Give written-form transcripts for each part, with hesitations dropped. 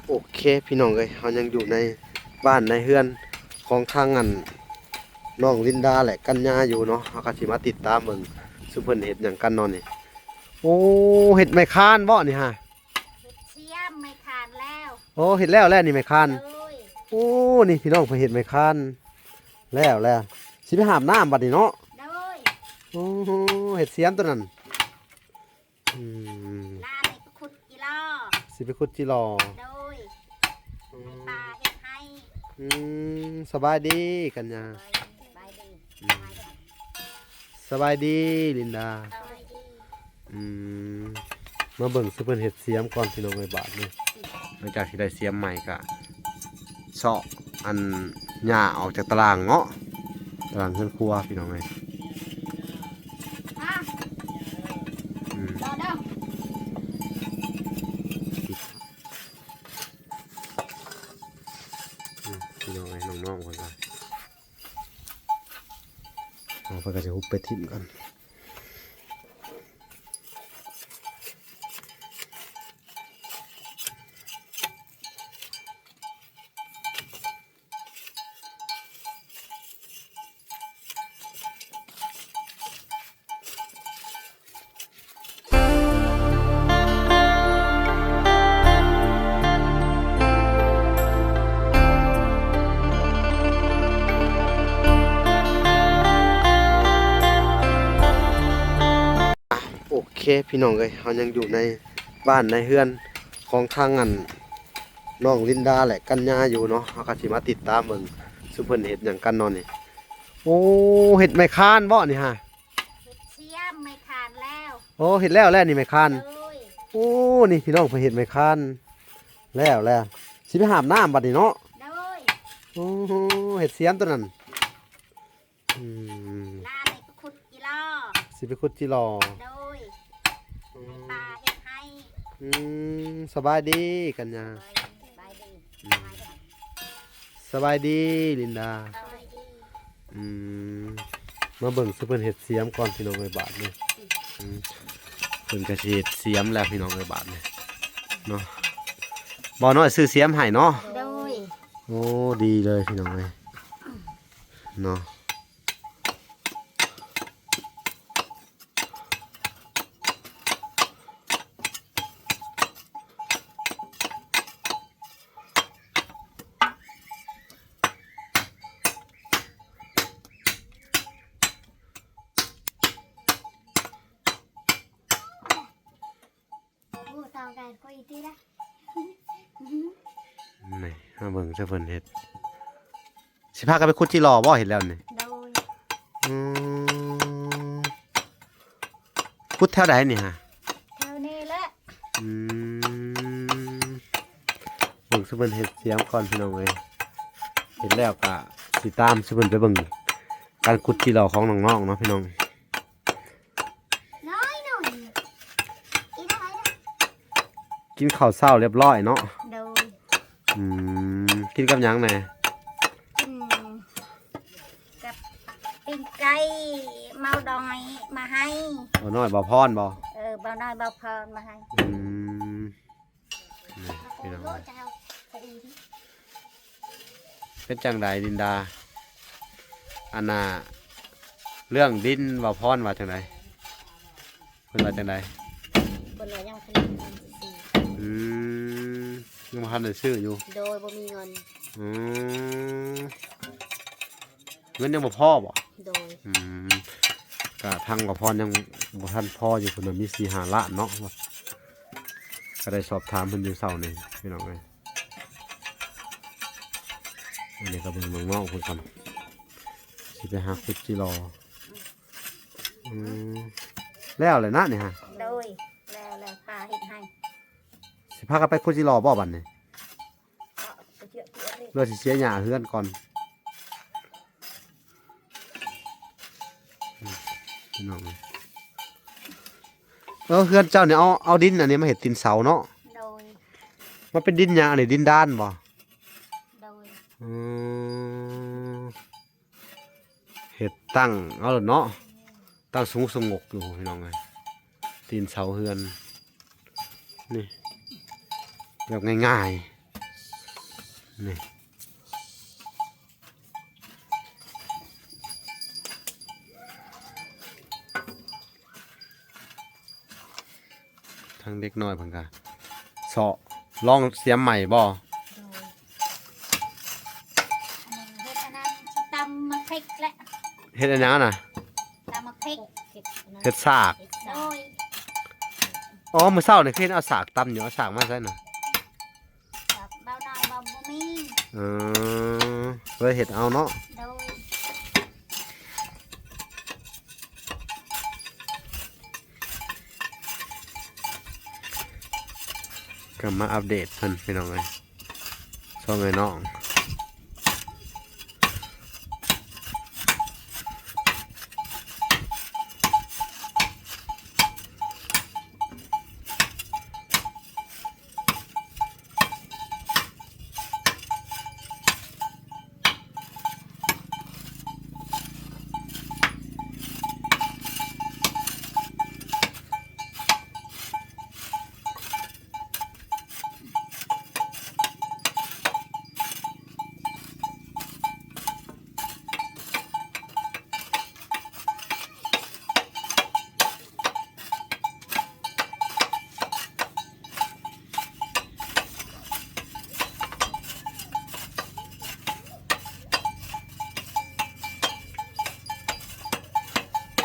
โอเคพี่น้องเลยเขายังอยู่ในบ้านในเฮือนของทางน้องลินดาแหละกัญญาอยู่เนาะเขาก็สิมาติดตามเบิ่งซุเพิ่นเฮ็ดหยังกันเนาะนี่โอ้เฮ็ดไม้คานบ่นี่ฮะเห็ดเชียมไม่ขาดแล้ว โอ้เฮ็ดแล้วนี่ไม้คานเลย โอ้นี่พี่น้องเพิ่นเฮ็ดไม้คานแล้วสิไปหาบน้ำบัดนี้เนาะเลย โอ้เฮ็ดเสียมตัวนั้นอืมลาเลยก็ขุดกีฬาสิไปขุดจิรอเลยปลาเห็ดให้ สบายดีกัญญาไปดี สบายดีลินดาไปดี อืมมาเบิ่งซุเพิ่นเฮ็ดเสียมก่อนพี่น้องไว้บาทนี่หลังจากที่ได้เสียมใหม่ก็เซาะอันหญ้าออกจากตารางเนาะตารางเครื่องครัวพี่น้องเอ้ยอ่ะรอเด้อพี่น้องเอ้ยน้องๆเพิ่นก็เพิ่นก็จะฮุบไปทิ่มกันโอเคพี่น้องเอ้ยเขายังอยู่ในบ้านในเฮือนของทางน้องลินดาแหละกัญญาอยู่เนาะเขาก็สิมาติดตามเบิ่งซุเพิ่นเฮ็ดหยังกันเนาะนี่โอ้เฮ็ดไม้คานบ่นี่ฮะเห็ดเชียมไม่ขาดแล้ว โอ้เฮ็ดแล้วนี่ไม้คาน เลย โอ้นี่พี่น้องเพิ่นเฮ็ดไม้คานแล้วสิไปหาบน้ำบัดนี้เนาะเลย โอ้เฮ็ดเสียมตัวนั้นอืม ลาเลยก็ขุดกีฬาสิไปขุดจิรอเลยปลาเห็ดให้ สบายดีกัญญาไปดี สบายดีลินดาไปดี อืมมาเบิ่งซุเพิ่นเฮ็ดเสียมก่อนพี่น้องไว้บาทนี่เพิ่นก็สิเฮ็ดเสียมแล้วพี่น้องไว้บาทนี่เนาะบ่น้อยซื้อเสียมให้เนาะเลย โอ้ดีเลยพี่น้องเอ้ยเนาะผู้ทำการคุยที่ละ นี่มาเบิ่งซุเพิ่นเฮ็ดสิพากันไปขุดจิรอบ่เฮ็ดแล้วนี่ เลย อืมขุดแถวใดนี่ฮะ เท่านี้แหละ อืมเบิ่งซุเพิ่นเฮ็ดเสียมก่อนพี่น้องเอ้ยเฮ็ดแล้วก็สิตามซุเพิ่นไปเบิ่งการขุดจิรอของน้องๆเนาะพี่น้อง น้อยหน่อยอีน้อยนะ กินข้าวเช้าเรียบร้อยเนาะ เลย กินกับหยังแหน่ อืมกับปิ้งไก่เมาดอยมาให้ บ่น้อยบ่พรบ่ เบาน้อยเบาเพลินมาให้ อืมนี่พี่น้อง โอ้ เอ้ย เจ้าไปดีดิ เป็นจังไดดินดาอันน่ะเรื่องดินบ่พรว่าจังไดเพิ่นว่าจังได บนเลยยังผลิตเงินสิ อืมยังบ่ทันได้ซื้ออยู่ โดยบ่มีเงิน อืมเงินยังบ่พอบ่ โดย ก็ทางบ่พรยังบ่ทันพออยู่เพิ่นว่ามี4-5 ล้านเนาะก็ได้สอบถามเพิ่นอยู่เช้านี่พี่น้องเอ้ยอันนี้ก็เป็นน้องๆเพิ่นกันสิไปหาขุดจิรอแล้วเลยนะนี่ฮะ โดยแล้วปลาเห็ดให้ สิพากันไปขุดจิรอบ่บัดนี้ ไปเยอะเลย เพื่อสิเสียหญ้าเฮือนก่อนพี่น้องเอ้ยเฮือนเจ้าเนี่ยเอาดินอันนี้มาเฮ็ดตีนเสาเนาะ โดย มันเป็นดินหยังอันนี้ดินด้านบ่ โดย อืมเห็ดตั้งเอาเนาะตั้งสูงสงบอยู่พี่น้องไงตีนเสาเฮือนนี่แบบง่ายๆ นี่ทั้งเด็กน้อยเพิ่นก็เสาะลองเสียมใหม่บ่ โดยอันนี้เฮ็ดอันนั้นสิตำมะพริกและ เฮ็ดอันนั้นน่ะ ตำมะพริก เฮ็ดสาก โดย อ๋อมื้อเช้านี่คือเฮ็ดเอาสากตำอยู่เอาสากมาใส่น่ะ แบบเบาหน่อยเบาบ่มี เออเลยเฮ็ดเอาเนาะ โดย ก็มาอัปเดตเพิ่นพี่น้องเอ้ยช่องไอ้น้อง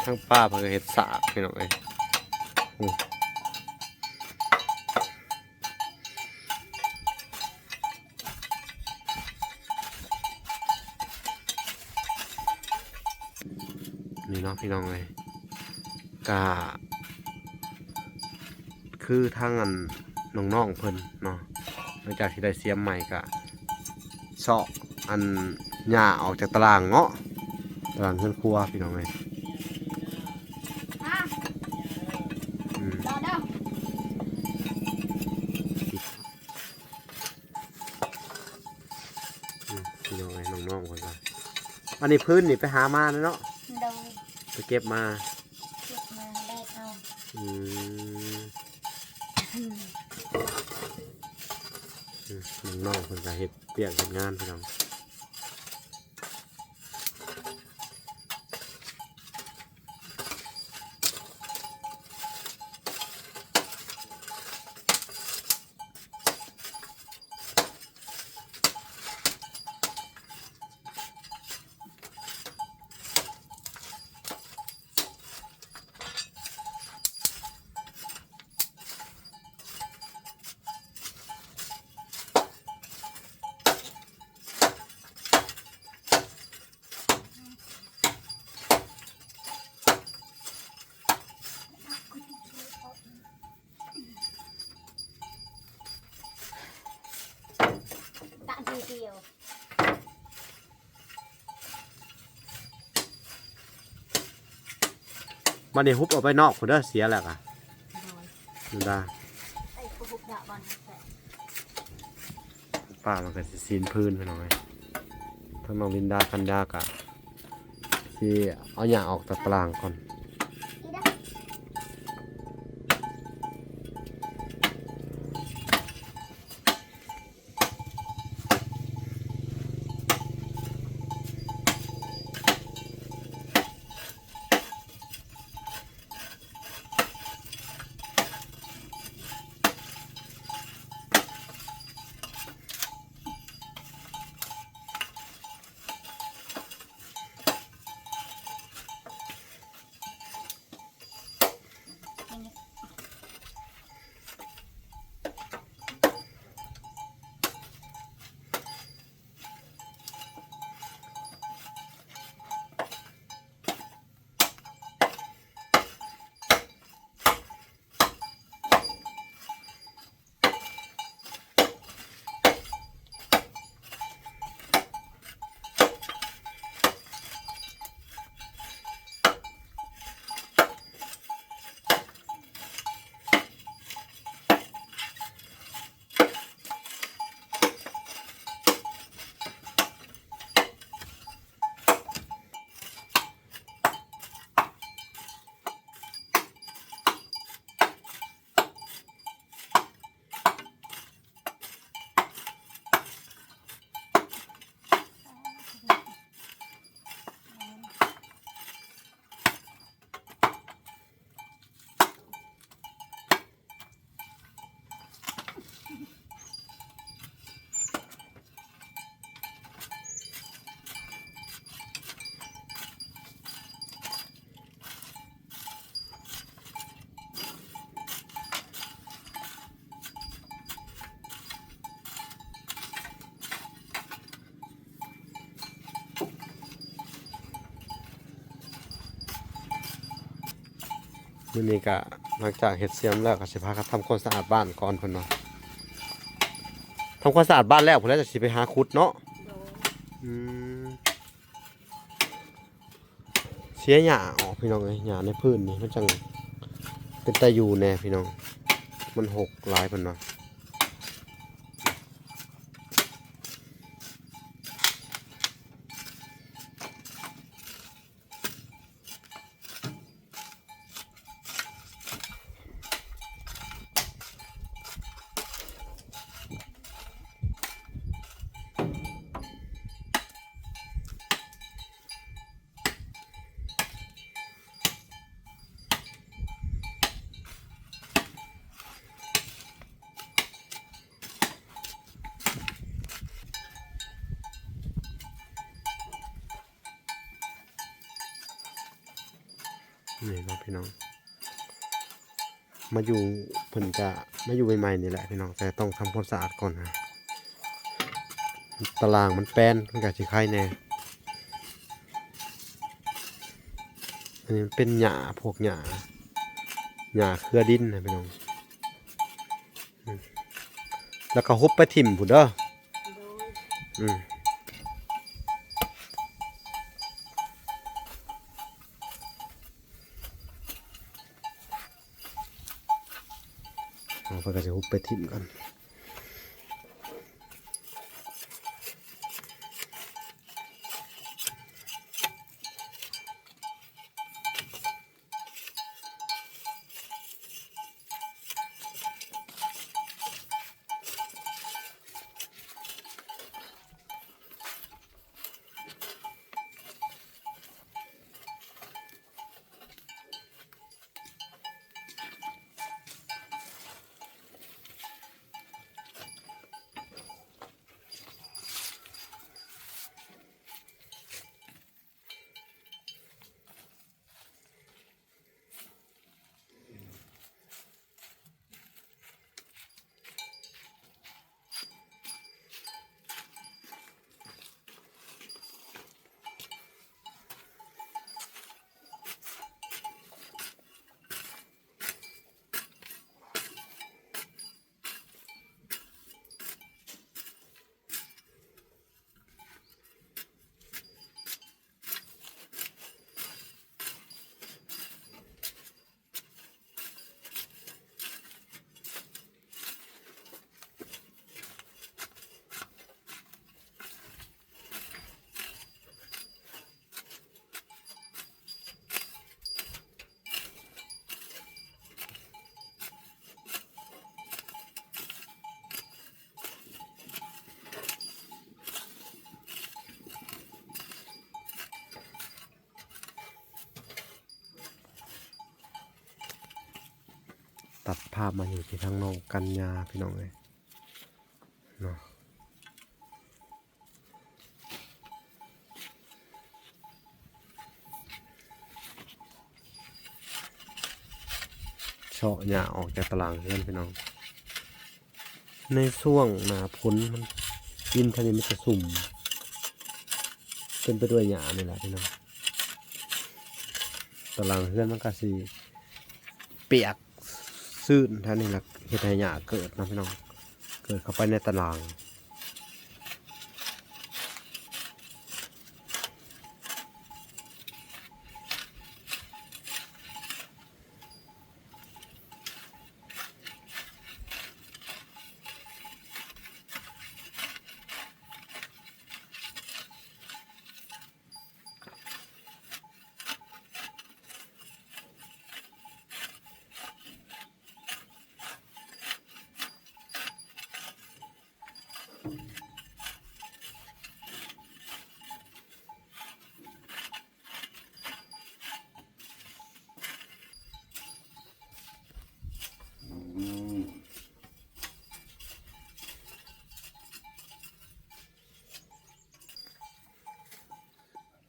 ทั้งป้าเพิ่นก็เฮ็ดสากพี่น้องเอ้ยโอ้นี่เนาะพี่น้องเอ้ยก็คือทางอันน้องๆเพิ่นเนาะหลังจากที่ได้เสียมใหม่ก็เซาะอันหญ้าออกจากตารางเนาะตารางเรือนครัวพี่น้องเอ้ย อ่ะ อืม รอเด้อ พี่น้องไอ้น้องๆคนละอันนี้พื้นนี่ไปหามาเนาะ โดย ไปเก็บมา เก็บมาแลกเอา อืมน้องๆคนละเฮ็ดเปียกเฮ็ดงานพี่น้องตะทีเดียว มันนี่ฮุบเอาไปนอกคนเด้อเสียแหละอ่ะนั่นดา ไอ้ผู้บุกดาบอลแต่ ป้ามันก็สิซีนพื้นพี่น้องไอ้ทั้งน้องลินดากันดากะที่เอาหญ้าออกจากตารางก่อน อีเด้อ มื้อนี้ก็หลังจากเฮ็ดเสียมแล้วก็สิพากันทำความสะอาดบ้านก่อนเพิ่นว่าทำความสะอาดบ้านแล้วเพิ่นแล้วจะสิไปหาขุดเนาะ โดย อืมเสียหญ้าออกพี่น้องเอ้ยหญ้าในพื้นนี่มันจังเป็นตาอยู่แน่พี่น้องมันหกหลายเพิ่นว่านี่เนาะพี่น้องมาอยู่เพิ่นจะมาอยู่ใหม่ๆนี่แหละพี่น้องแต่ต้องทำความสะอาดก่อนนะตารางมันแป้นมันก็สิไข่แน่อันนี้มันเป็นหญ้าพวกหญ้าเครือดินนะพี่น้องอืมแล้วก็ฮุบไปถิ่มพุ่นเด้อ โดย อืมเอาไปก็จะฮุบไปถิ่มกันตัดภาพมาอยู่ที่ทางน้องกัญญาพี่น้องเลยเนาะเฉาะหญ้าออกจากตารางเรือนพี่น้องในช่วงหน้าฝนมันดินทะเลมันจะสุ่มเป็นไปด้วยหญ้านี่แหละพี่น้องตารางเรือนมันก็สิเปียกซื่นท่านี่แหละเฮ็ดให้หญ้าเกิดนะพี่น้องเกิดเข้าไปในตาราง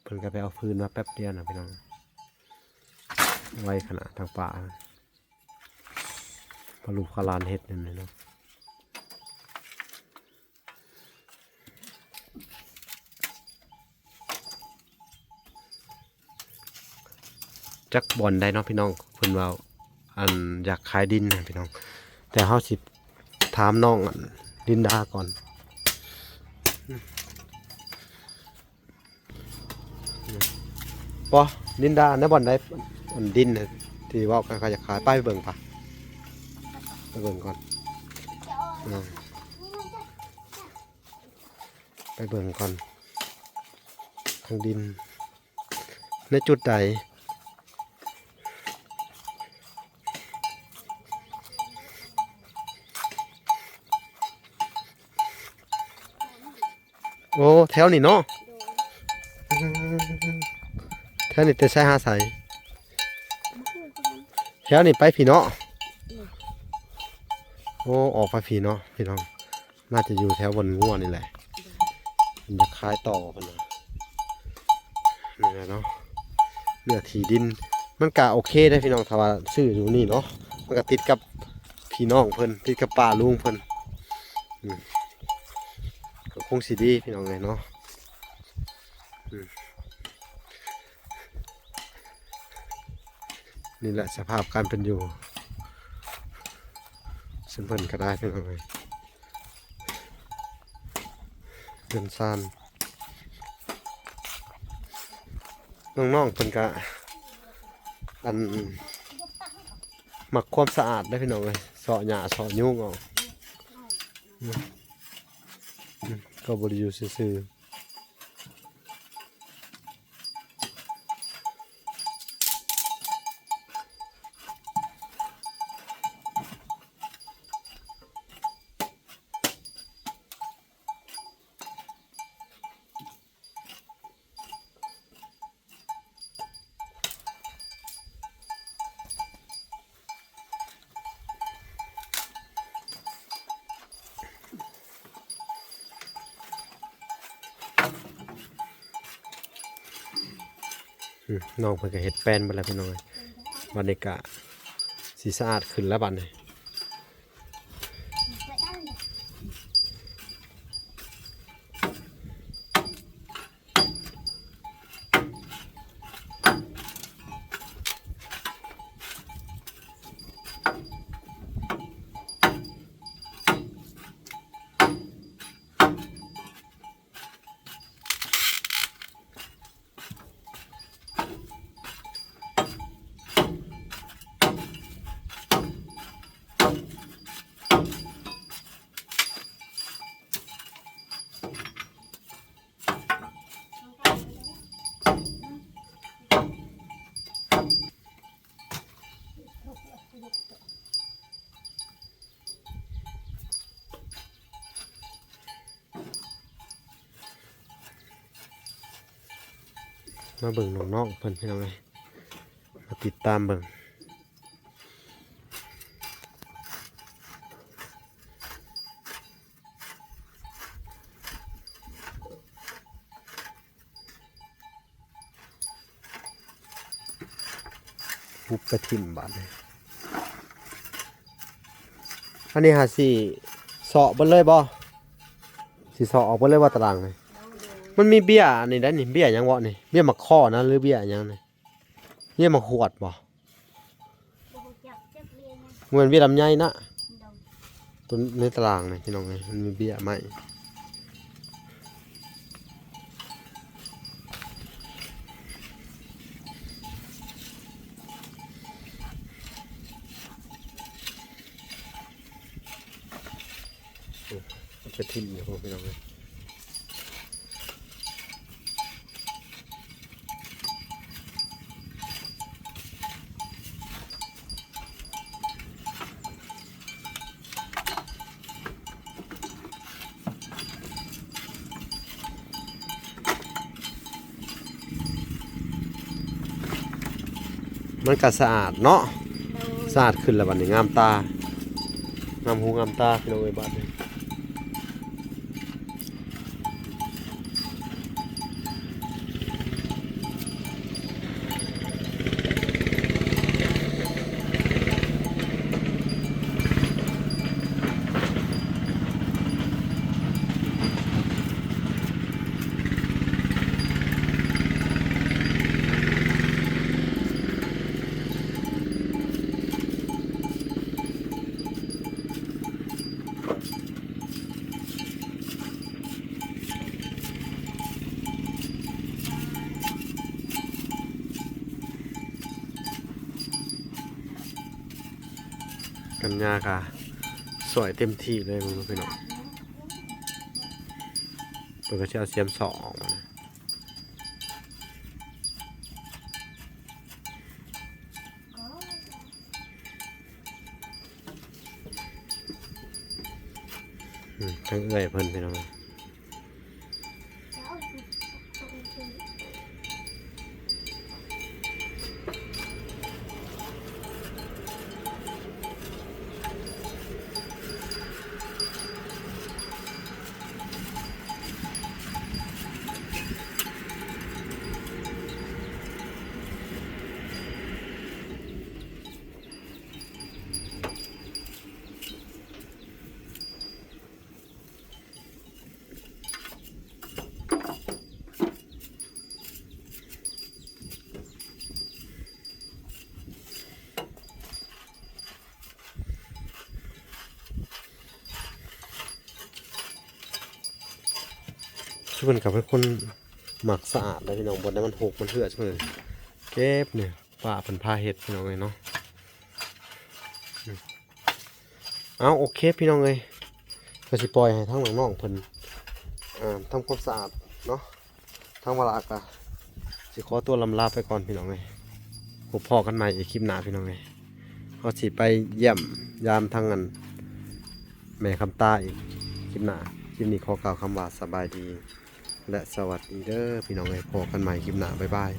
เพิ่นก็ไปเอาฟืนมาแป๊บเดียวนะพี่น้องไวขนาดทางป่าพลูกพลานเฮ็ดนั่นเลยเนาะจักบอลได้เนาะพี่น้องเพิ่นว่า อันอยากขายดินนะพี่น้องแต่เฮาสิถามน้องอันลินดาก่อนปอลินดาในบ่อนได้อันดินน่ะที่เว่ากันเขาอยากขายไปเบิ่งปะไปเบิ่งก่อนอืมไปเบิ่งก่อนทางดินในจุดใดโอ้แถวนี้เนาะแถวนี้แต่ใช้หาใสแถวนี้ไปพี่เนาะโอ้ออกไปพี่เนาะพี่น้องน่าจะอยู่แถวบนง่วนี่แหละมันจะคล้ายต่อกันนะนี่แหละเนาะเนื้อที่ดินมันกะโอเคได้พี่น้องถ้าว่าซื้ออยู่นี่เนาะมันก็ติดกับพี่น้องเพิ่นติดกับป่าลุงเพิ่นก็คงสิดีพี่น้องเลยเนาะนี่แหละสภาพการเป็นอยู่ซึ่งเพิ่นก็ได้พี่น้องเลยเดินซานน้องๆเพิ่นก็อันหมักความสะอาดได้พี่น้องเลยเสาะหญ้าเสาะยุ่งออกก็บริยูซื่อน้องเพิ่นก็เฮ็ดแป้นไปแล้วพี่น้องเลยบรรยากาศสีสะอาดขึ้นแล้วบัดนี้มาเบิ่งน้องๆเพิ่นพี่น้องเลยมาติดตามเบิ่งปุ๊บกระทิมบาดเลยอันนี้หาสิเสาะเบิ่เลยบ่สิเสาะออกเบิ่เลยว่าตารางเลยมันมีเบี้ยอันนี้ได้นี่เบี้ยหยังวะนี่เบี้ยมักข้อนะหรือเบี้ยหยังนี่เบี้ยมักหวดบ่เหมือนเบี้ยลำไยนะต้นในตารางนี่พี่น้องเลยมันมีเบี้ยไหมจะทิ่มอยู่พี่น้องเลยมันก็สะอาดเนาะสะอาดขึ้นแล้วบัดนี้งามตางามหูงามตาพี่น้องเอ้ยบัดนี้ างยากะสวยเต็มที่เลยมึงพี่น้องเปิดกระเช้าเสียมสองออกมานะทั้งเอื้อยเพิ่นพี่น้องช่วยกับเป็นคนหมักสะอาดเลยพี่น้องบนนั้นมันหกมันเหือดช่วยเก็บเนี่ยป่าเป็นพาเห็ดพี่น้องเลยเนาะเอาโอเคพี่น้องเลยก็สิปล่อยให้ทั้งน้องๆเพิ่นทำความสะอาดเนาะทั้งเวลากะสิขอตัวลำลาไปก่อนพี่น้องเลยพบพ่อกันใหม่อีกคลิปหน้าพี่น้องเลยเขาสิไปเยี่ยมยามทั้งนั้นแม่คำตาอีกคลิปหน้าคลิปนี้ขอกล่าวคำว่าสบายดีและสวัสดีเด้อพี่น้องเลยพบกันใหม่คลิปหน้าบ๊ายบาย